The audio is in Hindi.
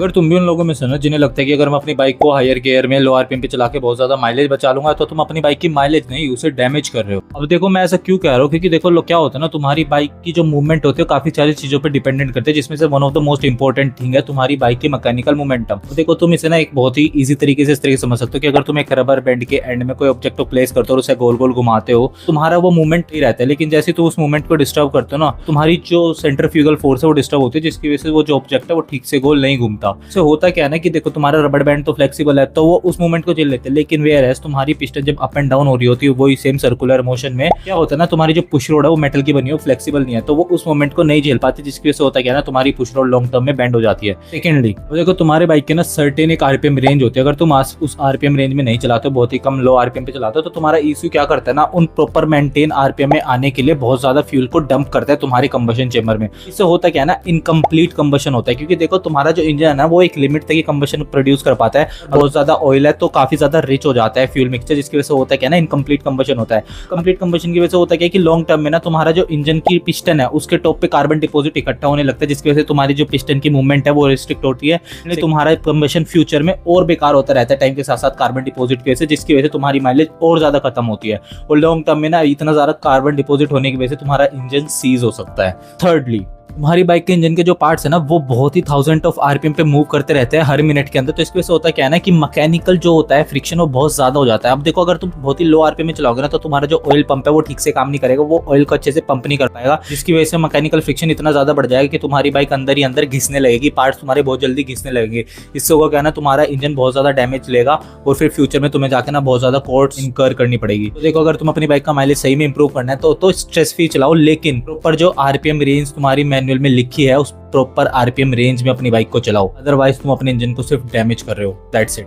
अगर तुम भी उन लोगों में से ना जिन्हें लगता है कि अगर मैं अपनी बाइक को हायर गियर में लो आरपीएम पे चला के बहुत ज्यादा माइलेज बचा लूंगा, तो तुम अपनी बाइक की माइलेज नहीं उसे डैमेज कर रहे हो। अब देखो मैं ऐसा क्यों कह रहा हूँ, क्योंकि देखो क्या होता है ना, तुम्हारी बाइक की जो मूवमेंट होती है काफी सारी चीजों पर डिपेंडेंट करते हैं, जिसमें से one of the most important thing है तुम्हारी बाइक की मैकेनिकल मोमेंटम। तो देखो तुम इसे ना एक बहुत ही ईजी तरीके से इस तरीके समझ सकते हो कि अगर तुम एक रबर बैंड के एंड में कोई ऑब्जेक्ट को प्लेस करते हो और उसे गोल गोल घुमाते हो, तुम्हारा वो मूवमेंट ही रहता है। लेकिन जैसे तुम उस मूवमेंट को डिस्टर्ब करते हो ना, तुम्हारी जो सेंट्रीफ्यूगल फोर्स है वो डिस्टर्ब होती है, जिसकी वजह से वो जो ऑब्जेक्ट है वो ठीक से गोल नहीं घूमता। इससे होता क्या है ना कि देखो तुम्हारा रबर बैंड तो फ्लेक्सिबल है, तो वो उस मूवमेंट को झेल लेते हैं। लेकिन वेयर एज तुम्हारी पिस्टन जब अप एंड डाउन हो रही होती है वही सेम सर्कुलर मोशन में, क्या होता है ना, तुम्हारी जो पुश रोड है वो मेटल की बनी है, फ्लेक्सिबल नहीं है, तो वो उस मोमेंट को नहीं झेल पाती, जिसकी वजह से होता क्या है ना, तुम्हारी पुश रोड लॉन्ग टर्म में बेंड हो जाती है। सेकेंडली देखो तुम्हारे बाइक के ना सर्टेन एक आरपीएम रेंज होती है, अगर तुम उस आरपीएम रेंज में नहीं चलाते हो, बहुत ही कम लो आरपीएम पे चलाते हो, तो तुम्हारा ईसीयू क्या करता है ना, उन प्रॉपर मेंटेन आरपीएम में आने के लिए बहुत ज्यादा फ्यूल को डंप करता है तुम्हारे कंबशन चेंबर में। इससे होता क्या है ना, इनकम्प्लीट कंबशन होता है, क्योंकि देखो तुम्हारा जो इंजन है ना वो एक लिमिट तक ही कंबशन प्रोड्यूस कर पाता है। बहुत ज्यादा ऑयल है तो काफी ज्यादा रिच हो जाता है फ्यूल मिक्सचर, जिसकी वजह से होता है क्या ना, इनकम्प्लीट कंबशन होता है। कंप्लीट कंबशन की वजह से होता है कि लॉन्ग टर्म में ना तुम्हारा जो इंजन की पिस्टन है उसके टॉप पे कार्बन डिपॉजिट इकट्ठा होने लगता है, जिसकी वजह से तुम्हारी जो पिस्टन की मूवमेंट है वो रिस्ट्रिक्ट होती है। तुम्हारा कंबशन फ्यूचर में और बेकार होता रहता है टाइम के साथ साथ कार्बन डिपॉजिट की वजह से, जिसकी वजह से तुम्हारी माइलेज और ज्यादा खत्म होती है। और लॉन्ग टर्म में ना इतना ज्यादा कार्बन डिपॉजिट होने की वजह से तुम्हारा इंजन सीज हो सकता है। थर्डली तुम्हारी बाइक के इंजन के जो पार्ट्स है ना वो बहुत ही 1000 ऑफ आरपीएम पे मूव करते रहते हैं हर मिनट के अंदर, तो इसकी वजह से होता क्या है ना कि मैकेनिकल जो होता है फ्रिक्शन वो बहुत ज्यादा हो जाता है। अब देखो अगर तुम बहुत ही लो आरपीएम में चलाओगे ना, तो तुम्हारा जो ऑयल पंप है वो ठीक से काम नहीं करेगा, वो ऑयल को अच्छे से पंप नहीं कर पाएगा, जिसकी वजह से मैकेनिकल फ्रिक्शन इतना ज्यादा बढ़ जाएगा कि तुम्हारी बाइक अंदर ही अंदर घिसने लगेगी, पार्ट्स तुम्हारे बहुत जल्दी घिसने लगेंगे। इससे होगा क्या ना, तुम्हारा इंजन बहुत ज्यादा डैमेज लेगा और फिर फ्यूचर में तुम्हें जाकर ना बहुत ज्यादा कॉस्ट इनकर करनी पड़ेगी। तो देखो अगर तुम अपनी बाइक का माइलेज सही में इंप्रूव करना है तो स्ट्रेस फ्री चलाओ, लेकिन प्रॉपर जो आरपीएम रेंज तुम्हारी मैनुअल में लिखी है उस प्रॉपर आरपीएम रेंज में अपनी बाइक को चलाओ, अदरवाइज तुम अपने इंजन को सिर्फ डैमेज कर रहे हो। That's it.